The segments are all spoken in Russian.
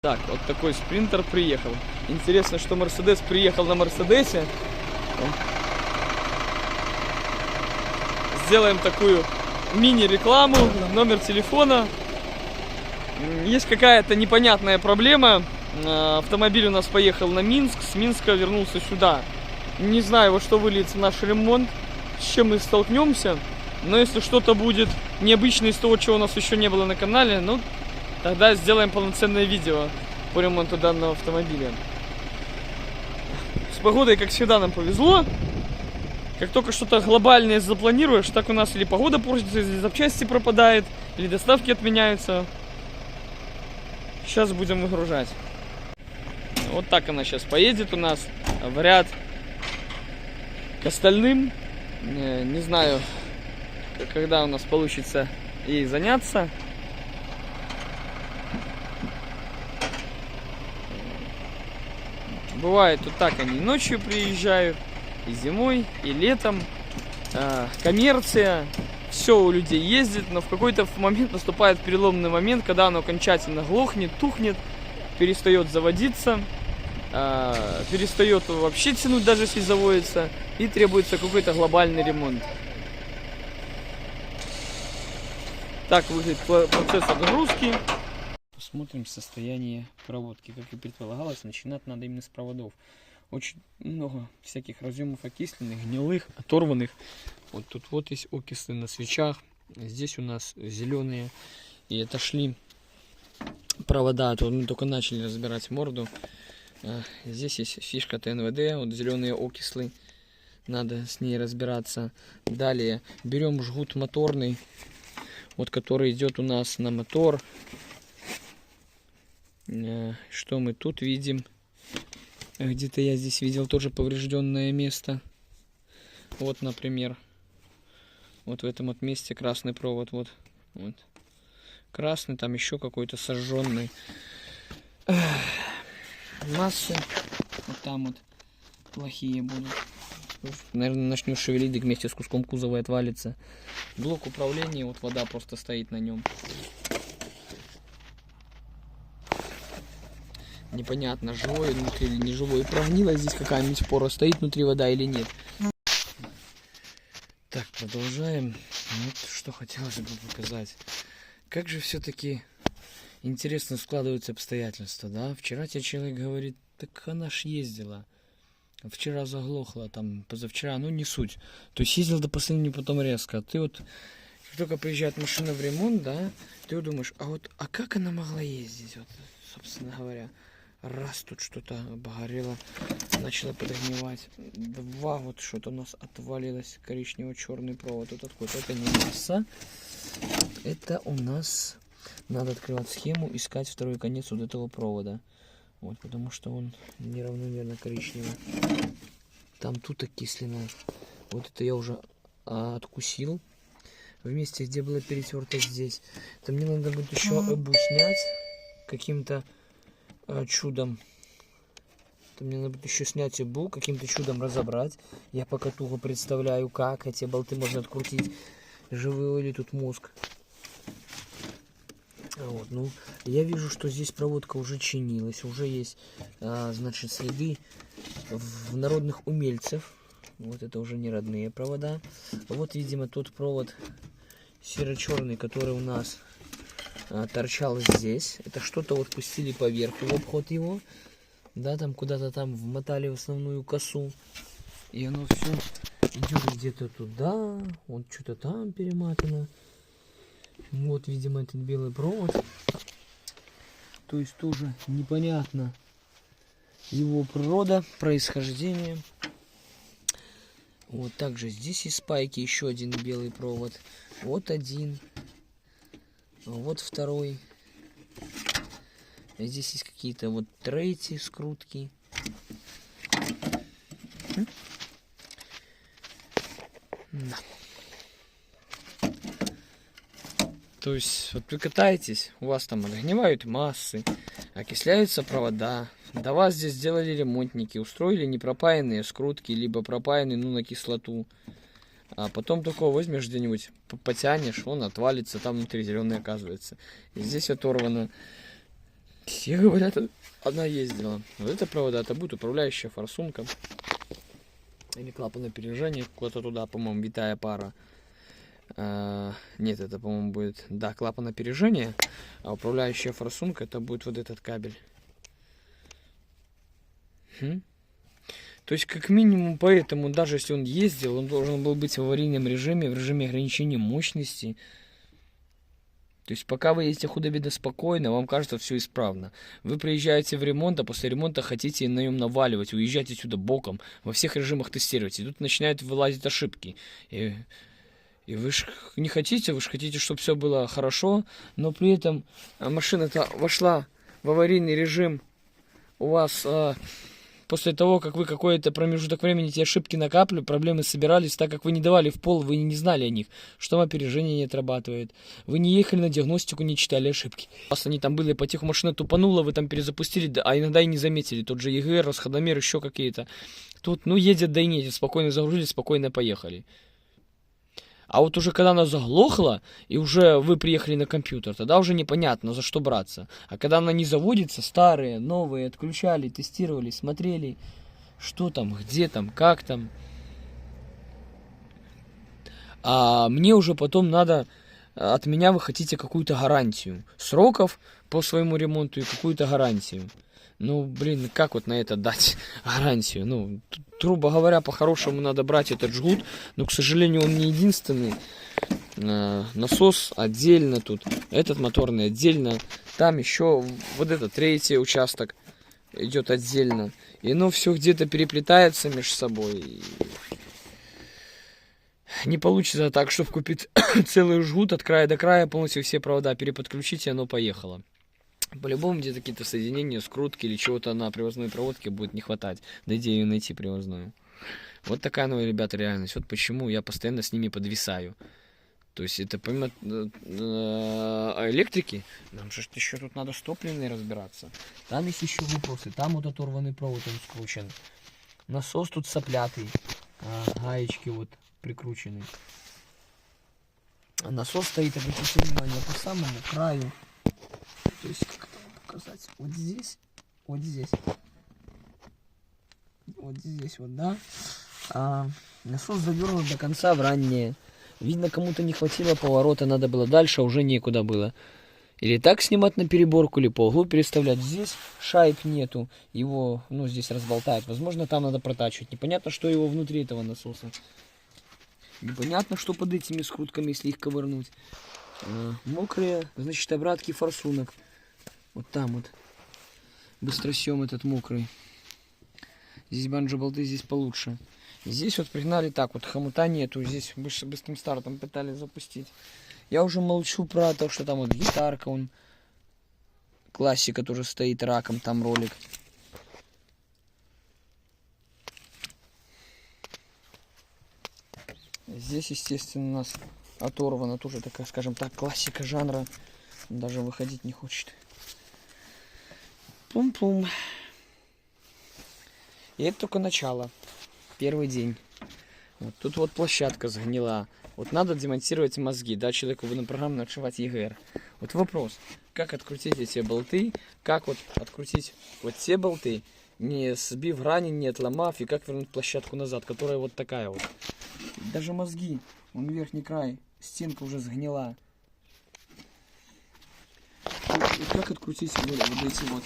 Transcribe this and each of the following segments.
Так, вот такой спринтер приехал. Интересно, что Мерседес приехал на Мерседесе. Сделаем такую мини-рекламу, номер телефона. Есть какая-то непонятная проблема. Автомобиль у нас поехал на Минск, с Минска вернулся сюда. Не знаю, во что выльется наш ремонт, с чем мы столкнемся. Но если что-то будет необычное из того, чего у нас еще не было на канале, ну, тогда сделаем полноценное видео по ремонту данного автомобиля. С погодой, как всегда, нам повезло. Как только что-то глобальное запланируешь, так у нас или погода портится, или запчасти пропадает, или доставки отменяются. Сейчас будем выгружать. Вот так она сейчас поедет у нас в ряд к остальным. Не знаю, когда у нас получится ей заняться. Бывает вот так, они ночью приезжают, и зимой, и летом. Коммерция, все у людей ездит, но в какой-то момент наступает переломный момент, когда оно окончательно глохнет, тухнет, перестает заводиться, перестает вообще тянуть, даже если заводится, и требуется какой-то глобальный ремонт. Так выглядит процесс отгрузки. Посмотрим состояние проводки. Как и предполагалось, начинать надо именно с проводов. Очень много всяких разъемов окисленных, гнилых, оторванных. Вот тут вот есть окислы на свечах. Здесь у нас зеленые. И отошли провода. Тут мы только начали разбирать морду. Здесь есть фишка ТНВД. Вот зеленые окислы. Надо с ней разбираться. Далее берем жгут моторный. Вот который идет у нас на мотор. Что мы тут видим? Где-то я здесь видел тоже поврежденное место. Вот, например. Вот в этом вот месте красный провод. Вот. Красный, там еще какой-то сожженный. Массы. Вот там вот плохие будут. Наверное, начну шевелить, да вместе с куском кузова отвалится. Блок управления, вот вода просто стоит на нем. Непонятно, живой внутри или не живой. Прогнила здесь какая-нибудь пора, стоит внутри вода или нет. Так, продолжаем. Вот что хотелось бы показать. Как же все-таки интересно складываются обстоятельства, да? Вчера тебе человек говорит, так она ж ездила. Вчера заглохла, там, позавчера, ну не суть. То есть ездил до последнего, потом резко. Ты вот, как только приезжает машина в ремонт, да, ты вот думаешь, а как она могла ездить, вот, собственно говоря. Раз тут что-то обгорело, начало подгнивать. Два вот что-то у нас отвалилось, коричнево-черный провод. Вот откуда? Это не масса. Это у нас надо открывать схему, искать второй конец вот этого провода. Вот, потому что он неравномерно коричневый. Там тут окислено. Вот это я уже откусил. В месте, где было перетерто здесь. То мне надо будет еще обу снять каким-то чудом. То мне надо будет еще снять обу, каким-то чудом разобрать. Я пока туго представляю, как эти болты можно открутить. Живой или тут мозг. Вот, ну, я вижу, что здесь проводка уже чинилась. Уже есть, значит, следы в народных умельцев. Вот это уже не родные провода. Вот, видимо, тот провод серо-черный, который у нас торчал здесь. Это что-то вот пустили поверху в обход его. Да, там куда-то там вмотали в основную косу. И оно все идет где-то туда. Вот что-то там перематано. Вот, видимо, этот белый провод. То есть тоже непонятно его природа, происхождение. Вот также здесь из спайки еще один белый провод. Вот один. Вот второй. Здесь есть какие-то вот третьи скрутки. Да. То есть, вот вы катаетесь, у вас там отгнивают массы, окисляются провода. До вас здесь сделали ремонтники, устроили непропаянные скрутки, либо пропаянные, ну, на кислоту. А потом только возьмешь где-нибудь, потянешь, он отвалится, там внутри зеленый оказывается. И здесь оторвано. Все говорят, она ездила. Вот это провода, это будет управляющая форсунка. Или клапан опережения, куда-то туда, по-моему, витая пара. Нет, это, по-моему, будет, да, клапан опережения, а управляющая форсунка, это будет вот этот кабель. То есть, как минимум, поэтому, даже если он ездил, он должен был быть в аварийном режиме, в режиме ограничения мощности. То есть, пока вы едете худо-бедно спокойно, вам кажется все исправно. Вы приезжаете в ремонт, а после ремонта хотите на нем наваливать, уезжаете отсюда боком, во всех режимах тестируете. И тут начинают вылазить ошибки. И вы же не хотите, вы же хотите, чтобы все было хорошо, но при этом машина-то вошла в аварийный режим у вас... После того, как вы какой-то промежуток времени эти ошибки накапливали, проблемы собирались, так как вы не давали в пол, вы не знали о них, что там опережение не отрабатывает. Вы не ехали на диагностику, не читали ошибки. У вас они там были, по тиху машина тупанула, вы там перезапустили, а иногда и не заметили. Тот же ЕГР, расходомер, еще какие-то. Тут, ну, едет да и не едет, спокойно загрузили, спокойно поехали. А вот уже когда она заглохла, и уже вы приехали на компьютер, тогда уже непонятно, за что браться. А когда она не заводится, старые, новые, отключали, тестировали, смотрели, что там, где там, как там. А мне уже потом надо, от меня вы хотите какую-то гарантию сроков по своему ремонту и какую-то гарантию. Ну, блин, как вот на это дать гарантию? Ну, грубо говоря, по-хорошему надо брать этот жгут, но, к сожалению, он не единственный. Насос отдельно тут, этот моторный отдельно, там еще вот этот третий участок идет отдельно. И оно все где-то переплетается между собой. Не получится так, чтобы купить целый жгут от края до края, полностью все провода переподключить, и оно поехало. По-любому где-то какие-то соединения, скрутки или чего-то на привозной проводке будет не хватать. Да идею найти привозную. Вот такая, ну, ребята, реальность. Вот почему я постоянно с ними подвисаю. То есть это помимо электрики, нам же еще тут надо с топливной разбираться. Там есть еще вопросы. Там вот оторванный провод, он скручен. Насос тут соплятый. Гаечки вот прикручены. А насос стоит, обратите внимание, по самому краю. То есть, как это вам показать? Вот здесь, вот здесь. Вот здесь вот, да. Насос завернут до конца в раннее. Видно, кому-то не хватило поворота, надо было дальше, а уже некуда было. Или так снимать на переборку, или по углу переставлять. Здесь шайб нету, его, ну, здесь разболтают. Возможно, там надо протачивать. Непонятно, что его внутри этого насоса. Непонятно, что под этими скрутками, если их ковырнуть. Мокрые, значит, обратки форсунок. Вот там вот. Быстросъем этот мокрый. Здесь банджо-болты, здесь получше. Здесь вот пригнали так вот, хомута нету. Здесь быстрым стартом пытались запустить. Я уже молчу про то, что там вот гитарка, он классика тоже стоит раком, там ролик. Здесь, естественно, у нас оторвана тоже такая, скажем так, классика жанра. Даже выходить не хочет. Пум-пум. И это только начало. Первый день. Вот тут вот площадка сгнила. Вот надо демонтировать мозги. Да, человеку на программу отшивать ЕГР. Вот вопрос. Как открутить эти болты? Как вот открутить вот те болты, не сбив грани, не отломав, и как вернуть площадку назад, которая вот такая вот. Даже мозги. Вон верхний край. Стенка уже сгнила. И как открутить вот эти вот,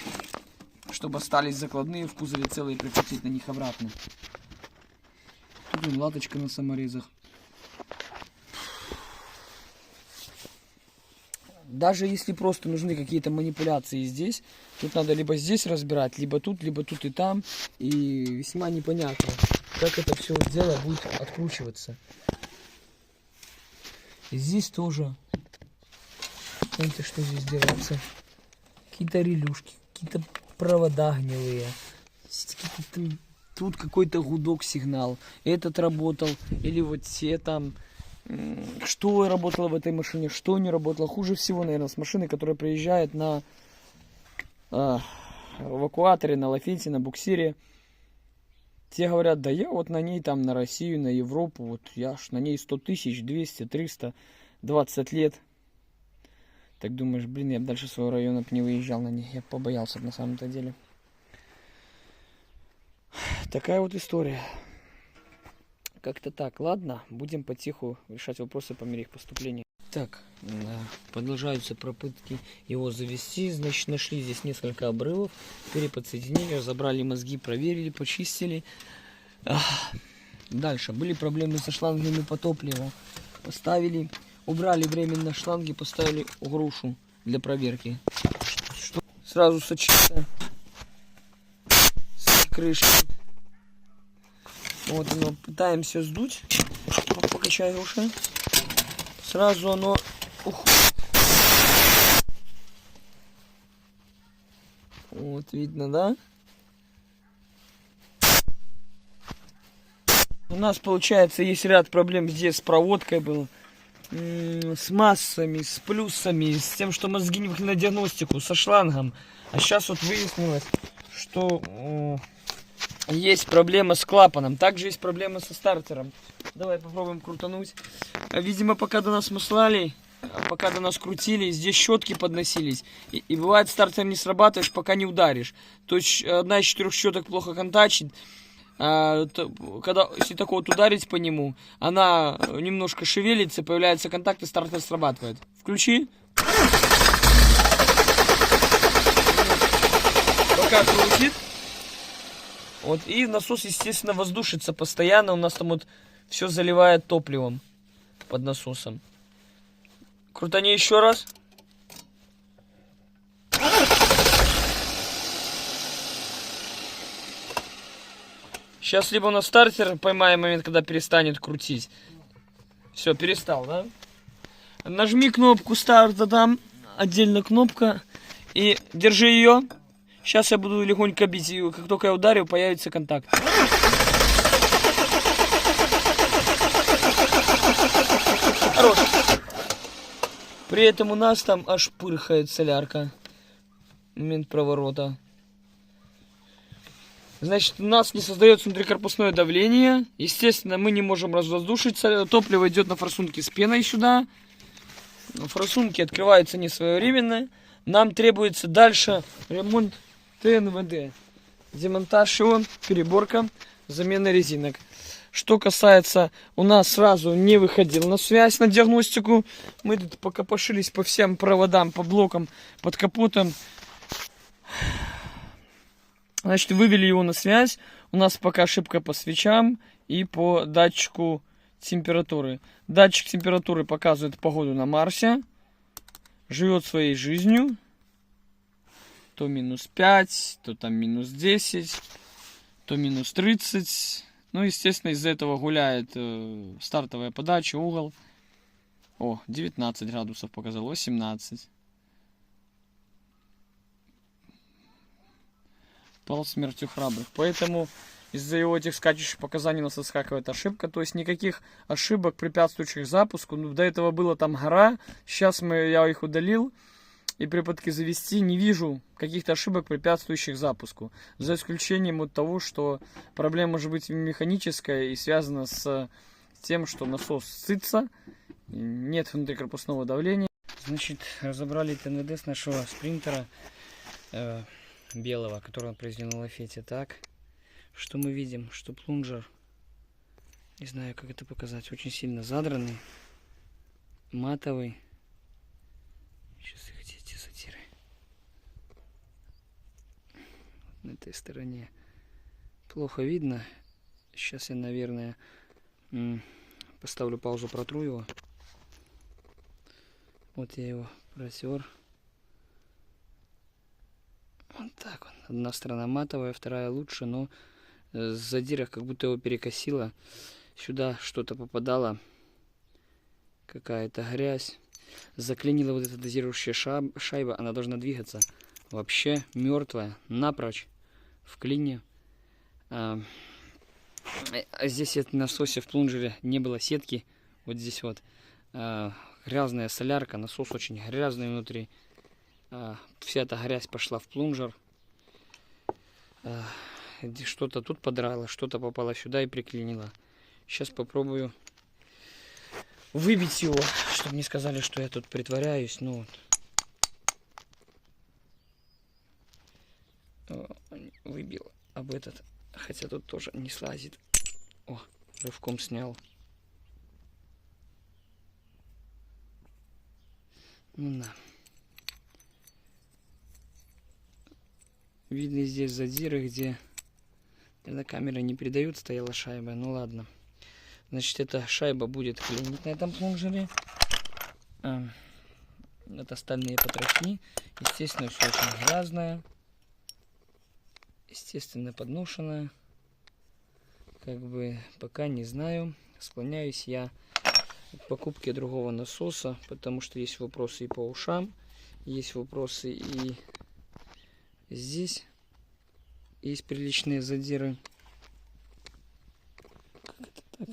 чтобы остались закладные в кузове целые, прикрутить на них обратно. Тут латочка на саморезах. Даже если просто нужны какие-то манипуляции здесь, тут надо либо здесь разбирать, либо тут и там. И весьма непонятно, как это все дело будет откручиваться. И здесь тоже. Смотрите, что здесь делается. Какие-то релюшки, какие-то провода гнилые. Тут какой-то гудок сигнал. Этот работал. Или вот все там. Что работало в этой машине, что не работало. Хуже всего, наверное, с машины, которая приезжает на эвакуаторе, на лафете, на буксире. Те говорят, да я вот на ней там на Россию, на Европу, вот я ж на ней 100 тысяч, 200, 300, 20 лет. Так думаешь, блин, я бы дальше своего района б не выезжал на них. Я побоялся на самом-то деле. Такая вот история. Как-то так. Ладно, будем потиху решать вопросы по мере их поступления. Так, продолжаются попытки его завести. Значит, нашли здесь несколько обрывов, переподсоединили, разобрали мозги, проверили, почистили. Дальше. Были проблемы со шлангами по топливу. Поставили, убрали временно шланги, поставили грушу для проверки. Сразу сочится с крышки. Вот оно, пытаемся сдуть. Покачай уши. Сразу оно уходит. Вот видно, да? У нас, получается, есть ряд проблем здесь с проводкой был. С массами, с плюсами, с тем, что мозги не выходили на диагностику, со шлангом. А сейчас вот выяснилось, что есть проблема с клапаном. Также есть проблема со стартером. Давай попробуем крутануть. Видимо, пока до нас маслали, пока до нас крутили, здесь щетки подносились. И бывает, стартер не срабатываешь, пока не ударишь. То есть одна из 4 щеток плохо контачит. Когда, если так вот ударить по нему, она немножко шевелится, появляется контакт, и стартер срабатывает. Включи. Пока крутит. Вот, и насос, естественно, воздушится постоянно. У нас там вот все заливает топливом под насосом. Крутани еще раз. Сейчас либо у нас стартер поймаем момент, когда перестанет крутить. Все, перестал, да? Нажми кнопку старта там. Отдельно кнопка. И держи ее. Сейчас я буду легонько бить. И как только я ударю, появится контакт. Хорош. При этом у нас там аж пырхает солярка. Момент проворота. Значит, у нас не создается внутрикорпусное давление. Естественно, мы не можем развоздушить. Топливо идет на форсунки с пеной сюда. Форсунки открываются не своевременно. Нам требуется дальше ремонт ТНВД. Демонтаж его, переборка, замена резинок. Что касается, у нас сразу не выходил на связь, на диагностику. Мы тут покопошились по всем проводам, по блокам, под капотом. Значит, вывели его на связь. У нас пока ошибка по свечам и по датчику температуры. Датчик температуры показывает погоду на Марсе. Живет своей жизнью. То минус 5, то там минус 10, то минус 30. Ну, естественно, из-за этого гуляет стартовая подача, угол. О, 19 градусов показал, 18. Пал смертью храбрых. Поэтому из-за его этих скачущих показаний у нас отскакивает ошибка. То есть никаких ошибок, препятствующих запуску. Ну, до этого было там гора. Сейчас я их удалил. И при попытке завести не вижу каких-то ошибок, препятствующих запуску. За исключением от того, что проблема может быть механическая и связана с тем, что насос сытся. Нет внутрикорпусного давления. Значит, разобрали ТНВД с нашего спринтера. Белого, который он произвел на лафете. Так, что мы видим? Что плунжер, не знаю, как это показать, очень сильно задранный, матовый. Сейчас их эти сатиры. Вот на этой стороне плохо видно. Сейчас я, наверное, поставлю паузу, протру его. Вот я его протер. Вот так вот. Одна сторона матовая, вторая лучше, но с задирах как будто его перекосило. Сюда что-то попадало. Какая-то грязь. Заклинила вот эта дозирующая шайба. Она должна двигаться. Вообще мертвая. Напрочь. В клине. Здесь в насосе в плунжере не было сетки. Вот здесь вот. Грязная солярка. Насос очень грязный внутри. Вся эта грязь пошла в плунжер. Что-то тут подрало, что-то попало сюда и приклинило. Сейчас попробую выбить его, чтобы не сказали, что я тут притворяюсь. Ну, вот. выбил об этот. Хотя тут тоже не слазит. О, рывком снял. На. Видно здесь задиры, где на камеры не передают, стояла шайба. Ну ладно. Значит, эта шайба будет клинить на этом плунжере. Это стальные потрохи. Естественно, все очень грязное. Естественно, подношенное. Как бы пока не знаю. Склоняюсь я к покупке другого насоса, потому что есть вопросы и по ушам, есть вопросы и здесь есть приличные задиры. Как это так?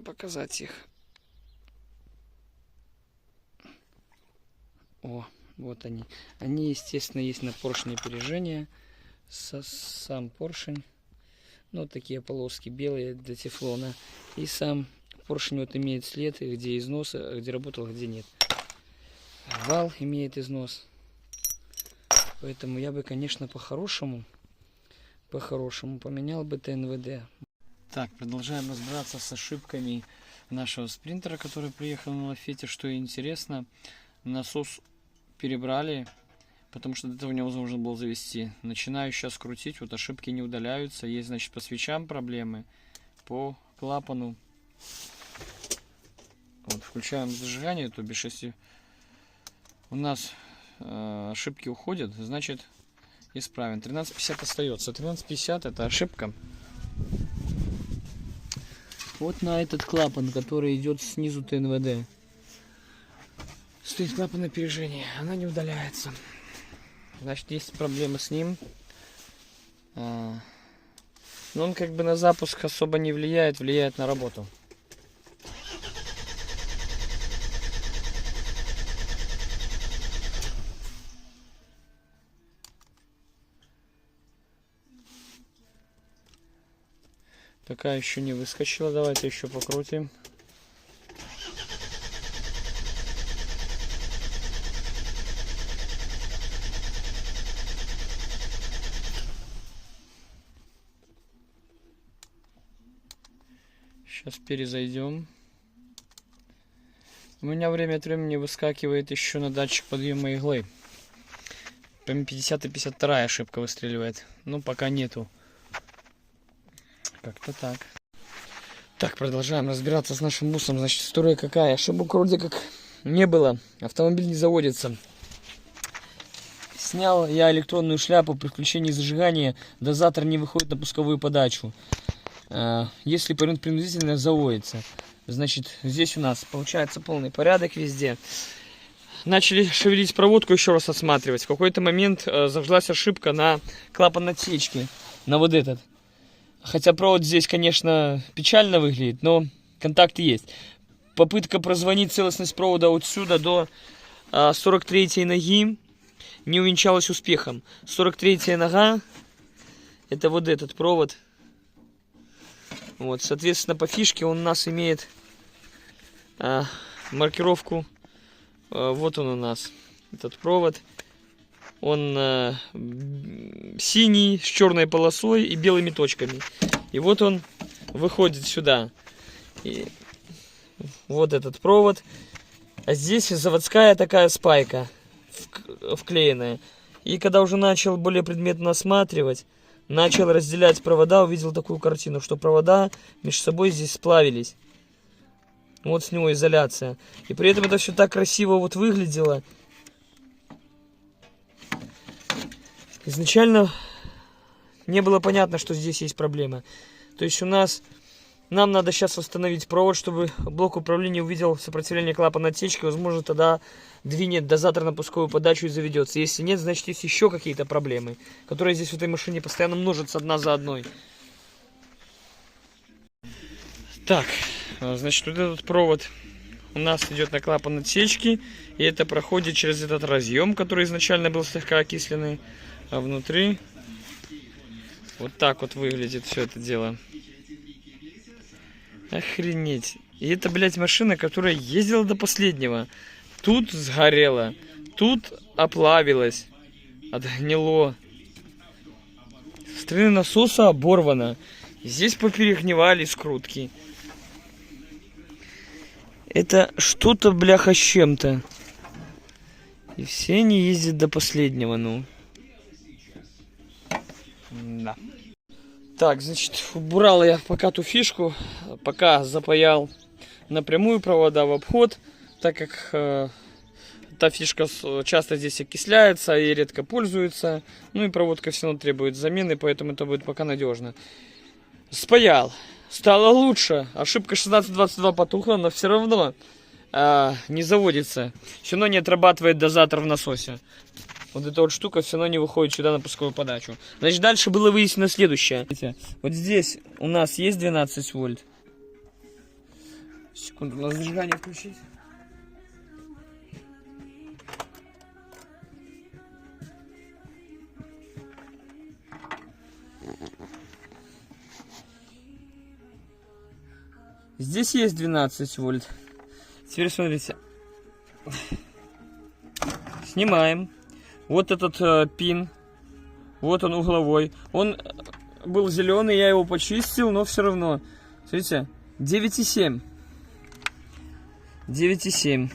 Показать их. О, вот они. Они, естественно, есть на поршне опережения. Сам поршень. Ну, такие полоски белые для тефлона. И сам поршень вот имеет след, где износ, где работал, где нет. Вал имеет износ. Поэтому я бы, конечно, по-хорошему поменял бы ТНВД. Так, продолжаем разбираться с ошибками нашего спринтера, который приехал на лафете. Что интересно, насос перебрали, потому что до этого невозможно было завести. Начинаю сейчас крутить, вот ошибки не удаляются. Есть, значит, по свечам проблемы, по клапану. Вот, включаем зажигание, то бишь, если у нас ошибки уходят, значит, исправим. 1350 остается. 1350 это ошибка. Вот на этот клапан, который идет снизу ТНВД, стоит клапан опережения. Она не удаляется. Значит, есть проблемы с ним. Но он как бы на запуск особо не влияет, влияет на работу. Пока еще не выскочила. Давайте еще покрутим. Сейчас перезайдем. У меня время от времени выскакивает еще на датчик подъема иглы. 50 и 52 ошибка выстреливает. Ну, пока нету. Как-то так. Так, продолжаем разбираться с нашим бусом. Значит, история какая? Ошибок вроде как не было. Автомобиль не заводится. Снял я электронную шляпу. При включении зажигания дозатор не выходит на пусковую подачу. Если принудительно заводится. Значит, здесь у нас получается полный порядок везде. Начали шевелить проводку, еще раз осматривать. В какой-то момент зажглась ошибка на клапан отсечки. На вот этот. Хотя провод здесь, конечно, печально выглядит, но контакты есть. Попытка прозвонить целостность провода отсюда до 43-й ноги не увенчалась успехом. 43-я нога, это вот этот провод. Вот, соответственно, по фишке он у нас имеет маркировку. Вот он у нас, этот провод. Он синий, с черной полосой и белыми точками. И вот он выходит сюда. И вот этот провод. А здесь заводская такая спайка вклеенная. И когда уже начал более предметно осматривать, начал разделять провода, увидел такую картину, что провода между собой здесь сплавились. Вот с него изоляция. И при этом это все так красиво вот выглядело. Изначально не было понятно, что здесь есть проблема. То есть нам надо сейчас восстановить провод, чтобы блок управления увидел сопротивление клапана отсечки. Возможно, тогда двинет дозатор на пусковую подачу и заведется. Если нет, значит, есть еще какие-то проблемы, которые здесь в этой машине постоянно множатся одна за одной. Так, значит, вот этот провод у нас идет на клапан отсечки. И это проходит через этот разъем, который изначально был слегка окисленный. А внутри вот так вот выглядит все это дело. Охренеть. И это, блядь, машина, которая ездила до последнего. Тут сгорела, тут оплавилась. отгнило. Со стороны насоса оборвано. Здесь поперегнивали скрутки. Это что-то, бляха, с чем-то. И все они ездят до последнего, ну. Да. Так, значит, убрал я пока ту фишку. Пока запаял напрямую провода в обход. Так как та фишка часто здесь окисляется и редко пользуется. Ну и проводка все равно требует замены, поэтому это будет пока надежно. Спаял. Стало лучше. Ошибка 1622 потухла, но все равно не заводится. Все равно не отрабатывает дозатор в насосе. Вот эта вот штука все равно не выходит сюда на пусковую подачу. Значит, дальше было выяснено следующее. Вот здесь у нас есть 12 вольт. Секунду, надо зажигание включить. Здесь есть 12 вольт. Теперь смотрите. Снимаем. Вот этот пин. Вот он угловой. Он был зеленый, я его почистил, но все равно. Смотрите, 9,7. 9,7.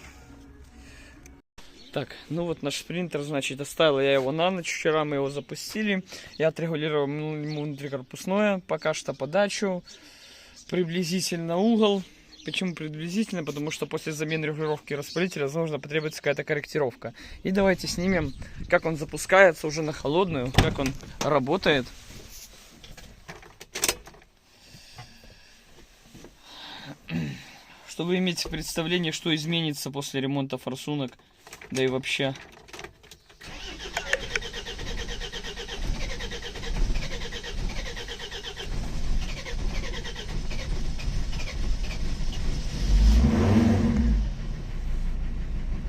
Так, ну вот наш принтер, значит, оставил я его на ночь. Вчера мы его запустили. Я отрегулировал ему внутрикорпусное. Пока что подачу. Приблизительно угол. Почему приблизительно? Потому что после замены регулировки распылителя, возможно, потребуется какая-то корректировка. И давайте снимем, как он запускается уже на холодную, как он работает. Чтобы иметь представление, что изменится после ремонта форсунок, да и вообще.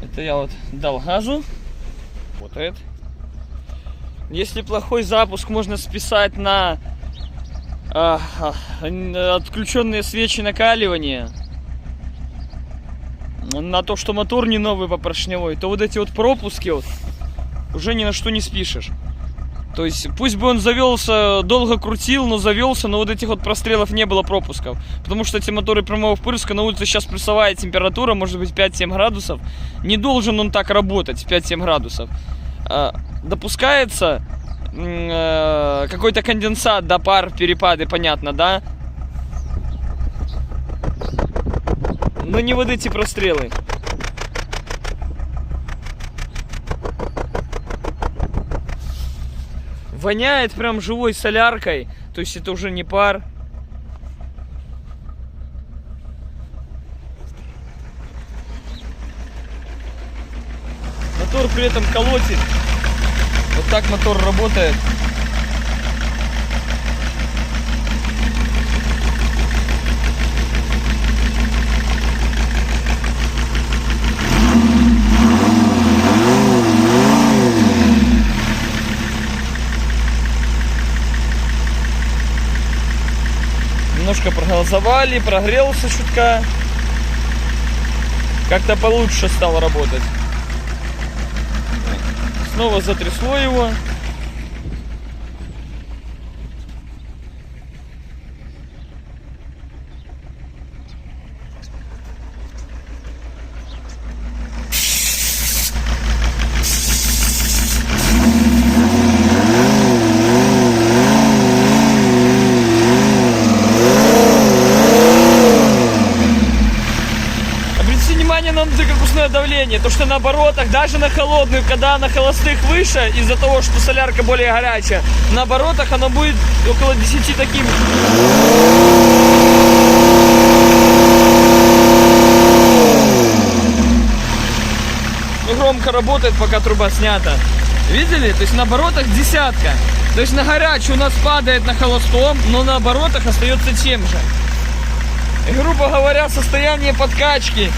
Это я вот дал газу. Работает. Если плохой запуск, можно списать на отключенные свечи накаливания. На то, что мотор не новый по поршневой, то вот эти вот пропуски вот уже ни на что не спишешь. То есть, пусть бы он завелся, долго крутил, но завелся, но вот этих вот прострелов не было, пропусков. Потому что эти моторы прямого впрыска, на улице сейчас плюсовая температура, может быть 5-7 градусов. Не должен он так работать, 5-7 градусов. Допускается какой-то конденсат, да, пар, перепады, понятно, да? Но не вот эти прострелы. Воняет прям живой соляркой. То есть это уже не пар. Мотор при этом колотит. Вот так мотор работает. Немножко проголосовали, прогрелся чутка. Как-то получше стал работать. Снова затрясло его. На внутрикорпусное давление, то что на оборотах, даже на холодную, когда на холостых выше, из-за того, что солярка более горячая, на оборотах оно будет около 10 таким. Громко работает, пока труба снята. Видели? То есть на оборотах десятка. То есть на горячую у нас падает на холостом, но на оборотах остается тем же. И, грубо говоря, состояние подкачки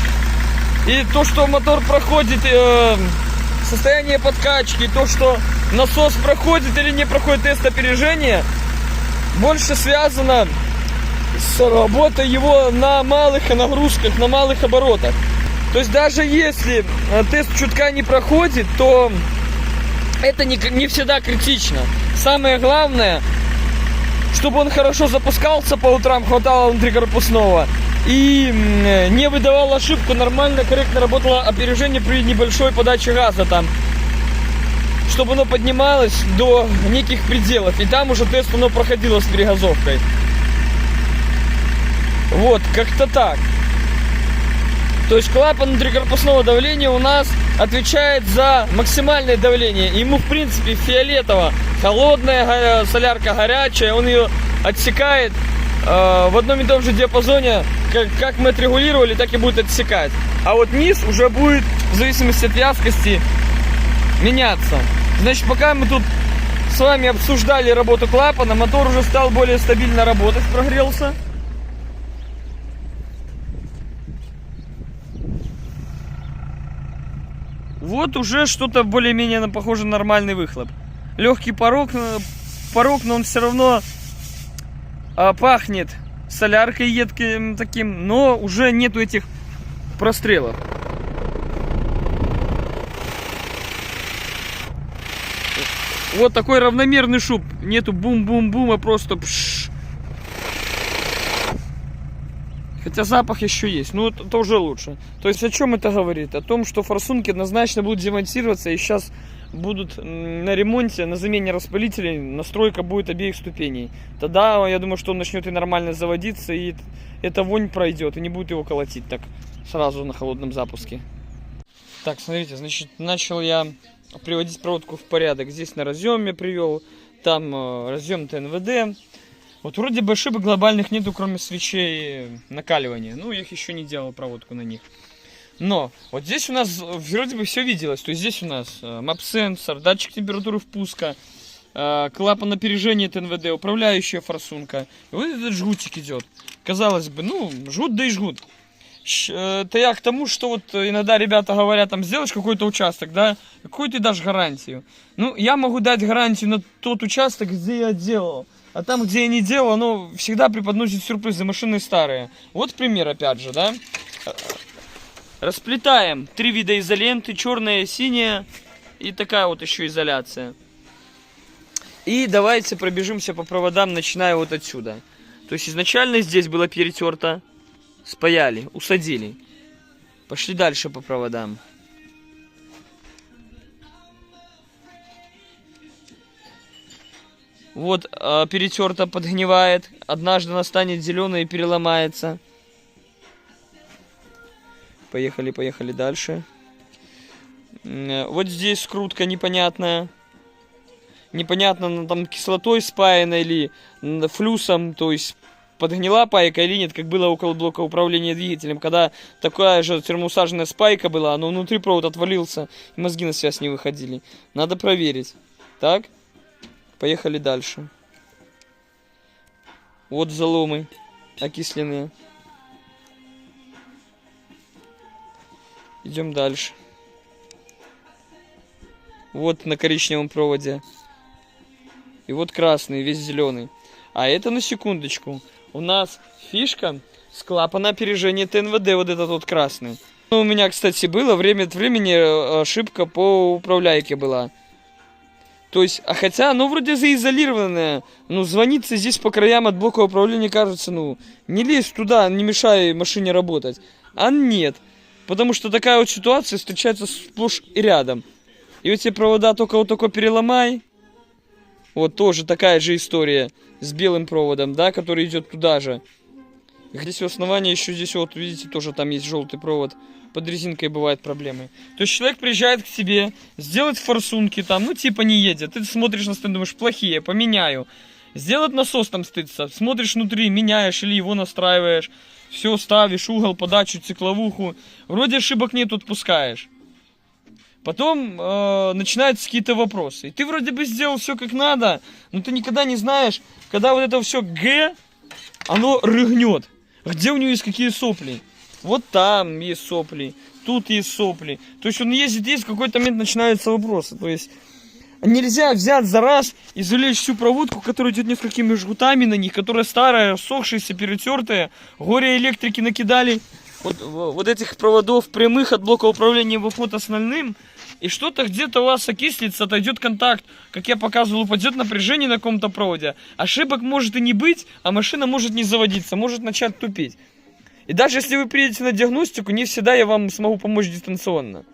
и то, что мотор проходит, состояние подкачки, то, что насос проходит или не проходит тест опережения, больше связано с работой его на малых нагрузках, на малых оборотах. То есть даже если тест чутка не проходит, то это не всегда критично. Самое главное, чтобы он хорошо запускался по утрам, хватало внутрикорпусного. И не выдавал ошибку, нормально, корректно работало опережение при небольшой подаче газа там. Чтобы оно поднималось до неких пределов. И там уже тест оно проходило с перегазовкой. Вот, как-то так. То есть клапан внутрикорпусного давления у нас отвечает за максимальное давление. Ему, в принципе, фиолетово. Холодная солярка, горячая. Он ее отсекает в одном и том же диапазоне. Как мы отрегулировали, так и будет отсекать. А вот низ уже будет, в зависимости от вязкости, меняться. Значит, пока мы тут с вами обсуждали работу клапана, мотор уже стал более стабильно работать, прогрелся. Вот уже что-то более-менее похоже на нормальный выхлоп. Легкий порог, но он все равно пахнет соляркой едким таким, но уже нету этих прострелов. Вот такой равномерный шум. Нету бум-бум-бум, а просто пш. Хотя запах еще есть, но это уже лучше. То есть о чем это говорит? О том, что форсунки однозначно будут демонтироваться, и сейчас будут на ремонте, на замене распылителей, настройка будет обеих ступеней. Тогда я думаю, что он начнет и нормально заводиться, и эта вонь пройдет, и не будет его колотить так сразу на холодном запуске. Так, смотрите, значит, начал я приводить проводку в порядок. Здесь на разъеме привел, там разъем ТНВД. Вот вроде бы ошибок глобальных нету, кроме свечей накаливания. Ну, я их еще не делал, проводку на них. Но вот здесь у нас вроде бы все виделось. То есть здесь у нас мап-сенсор, датчик температуры впуска, клапан опережения ТНВД, управляющая форсунка. И вот этот жгутик идет. Казалось бы, ну, жгут да и жгут. Это я к тому, что вот иногда ребята говорят, там, сделаешь какой-то участок, да, какую ты дашь гарантию? Ну, я могу дать гарантию на тот участок, где я делал. А там, где я не делал, оно всегда преподносит сюрпризы, машины старые. Вот пример, опять же, да. Расплетаем 3 вида изоленты, черная, синяя и такая вот еще изоляция. И давайте пробежимся по проводам, начиная вот отсюда. То есть изначально здесь было перетерто, спаяли, усадили. Пошли дальше по проводам. Вот перетерто, подгнивает. Однажды она станет зеленой и переломается. Поехали, поехали дальше. Вот здесь скрутка непонятная. Непонятно, она там кислотой спаяна или флюсом, то есть подгнила пайка или нет, как было около блока управления двигателем. Когда такая же термоусаженная спайка была, но внутри провод отвалился, и мозги на связь не выходили. Надо проверить. Так, поехали дальше. Вот заломы окисленные. Идем дальше. Вот на коричневом проводе. И вот красный, весь зеленый. А это, на секундочку, у нас фишка с клапана опережения ТНВД, вот этот вот красный. У меня, кстати, было время от времени ошибка по управляйке была. То есть, а хотя, ну, вроде заизолированная, ну, звонится здесь по краям от блока управления, кажется, ну, не лезь туда, не мешай машине работать. А нет, потому что такая вот ситуация встречается сплошь и рядом. И эти провода только переломай. Вот тоже такая же история с белым проводом, да, который идет туда же. Здесь у основания еще здесь вот, видите, тоже там есть желтый провод. Под резинкой бывают проблемы. То есть человек приезжает к тебе, сделать форсунки там, ну типа не едет. Ты смотришь на стенд, думаешь, плохие, поменяю. Сделать насос там стыдится, смотришь внутри, меняешь или его настраиваешь. Все, ставишь угол, подачу, цикловуху. Вроде ошибок нет, отпускаешь. Потом начинаются какие-то вопросы. И ты вроде бы сделал все как надо, но ты никогда не знаешь, когда вот это все Г, оно рыгнет. Где у него есть какие сопли. Вот там есть сопли, тут есть сопли. То есть он ездит, в какой-то момент начинаются вопросы. То есть нельзя взять за раз и залечь всю проводку, которая идет несколькими жгутами на них, которая старая, сохшаяся, перетертая. Горе электрики накидали вот этих проводов прямых от блока управления в уход основным, и что-то где-то у вас окислится, отойдет контакт, как я показывал, упадет напряжение на каком-то проводе. Ошибок может и не быть, а машина может не заводиться, может начать тупить. И даже если вы приедете на диагностику, не всегда я вам смогу помочь дистанционно.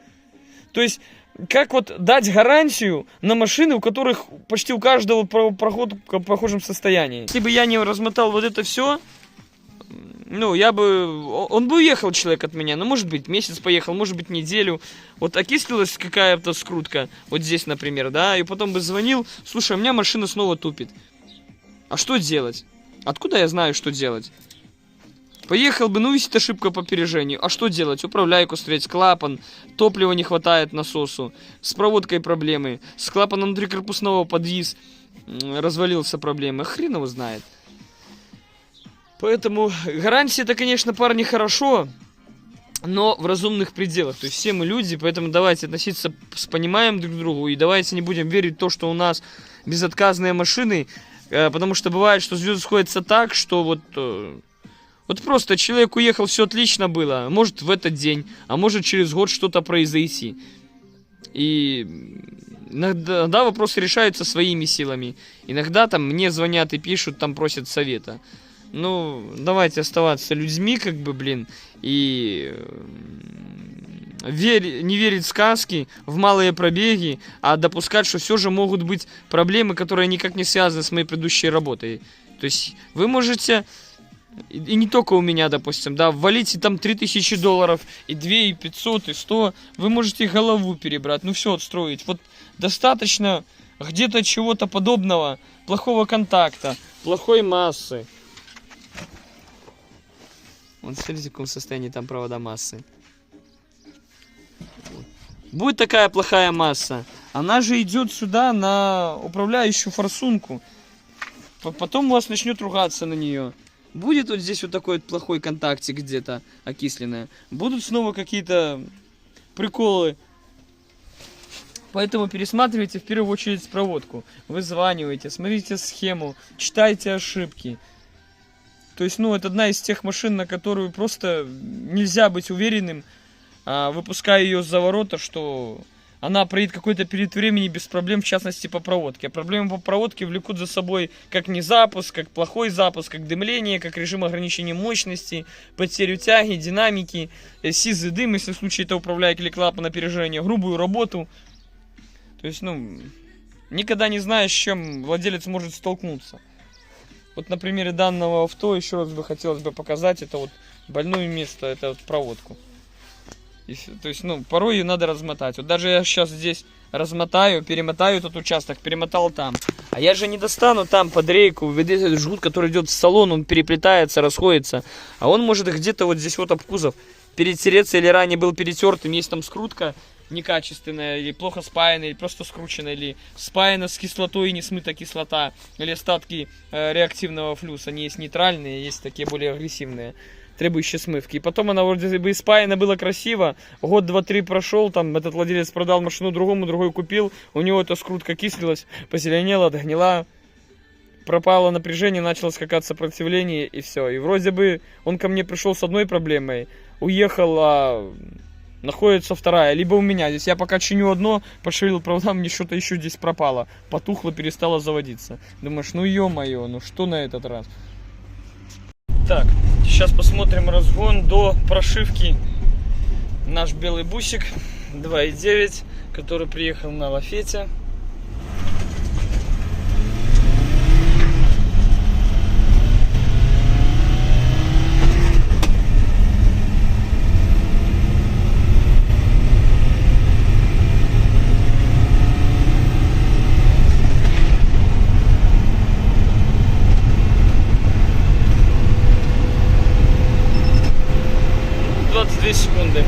То есть, как вот дать гарантию на машины, у которых почти у каждого проход в похожем состоянии. Если бы я не размотал вот это все, ну, он бы уехал, человек, от меня. Ну, может быть, месяц поехал, может быть, неделю. Вот окислилась какая-то скрутка, вот здесь, например, да, и потом бы звонил: слушай, у меня машина снова тупит. А что делать? Откуда я знаю, что делать? Поехал бы, ну, висит ошибка по опережению. А что делать? Управляйку стрелять, клапан, топлива не хватает насосу, с проводкой проблемы, с клапаном внутрикорпусного подвис, развалился проблемы. Хрен его знает. Поэтому гарантия — это, конечно, парни, хорошо, но в разумных пределах. То есть все мы люди, поэтому давайте относиться с пониманием друг к другу, и давайте не будем верить в то, что у нас безотказные машины, потому что бывает, что звезды сходятся так, что вот просто человек уехал, все отлично было, может в этот день, а может через год что-то произойти. И иногда вопросы решаются своими силами. Иногда там мне звонят и пишут, там просят совета. Ну, давайте оставаться людьми, как бы, блин, и не верить в сказки, в малые пробеги, а допускать, что все же могут быть проблемы, которые никак не связаны с моей предыдущей работой. То есть вы можете... И не только у меня, допустим, да, ввалите там $3000, и 2, и 500, и 100, вы можете голову перебрать, ну все отстроить. Вот достаточно где-то чего-то подобного, плохого контакта, плохой массы. Вон, смотрите, в каком состоянии там провода массы. Будет такая плохая масса, она же идет сюда на управляющую форсунку. Потом у вас начнет ругаться на нее. Будет вот здесь вот такой вот плохой контактик где-то окисленное. Будут снова какие-то приколы. Поэтому пересматривайте в первую очередь проводку. Вызванивайте, смотрите схему, читайте ошибки. То есть, ну, это одна из тех машин, на которую просто нельзя быть уверенным, выпуская ее с-за ворота, что она проедет какой-то период времени без проблем, в частности по проводке. А проблемы по проводке влекут за собой как незапуск, как плохой запуск, как дымление, как режим ограничения мощности, потерю тяги, динамики, сизый дым, если в случае это управляет или клапан опережения, грубую работу. То есть, ну, никогда не знаешь, с чем владелец может столкнуться. Вот на примере данного авто еще раз хотелось бы показать, это вот больное место, это вот проводку. То есть, ну, порой ее надо размотать. Вот даже я сейчас здесь размотаю, перемотаю этот участок, перемотал там. А я же не достану там под рейку, ведь этот жгут, который идет в салон, он переплетается, расходится. А он может где-то вот здесь вот об кузов перетереться, или ранее был перетертым, есть там скрутка некачественная, или плохо спаянная, или просто скрученная, или спаяна с кислотой и не смыта кислота, или остатки реактивного флюса. Они есть нейтральные, есть такие более агрессивные, требующие смывки. И потом она вроде бы испаяна, было красиво, год, 2-3 прошел, там этот владелец продал машину другому, другой купил, у него эта скрутка кислилась, позеленела, догнила, пропало напряжение, начало скакать сопротивление, и все. И вроде бы он ко мне пришел с одной проблемой, уехал, а находится вторая, либо у меня здесь. Я пока чиню одно, пошевелил провода, мне что-то еще здесь пропало, потухло, перестало заводиться. Думаешь, ну ё-моё, ну что на этот раз? Так, сейчас посмотрим разгон до прошивки. Наш белый бусик 2.9, который приехал на лафете. Секунды.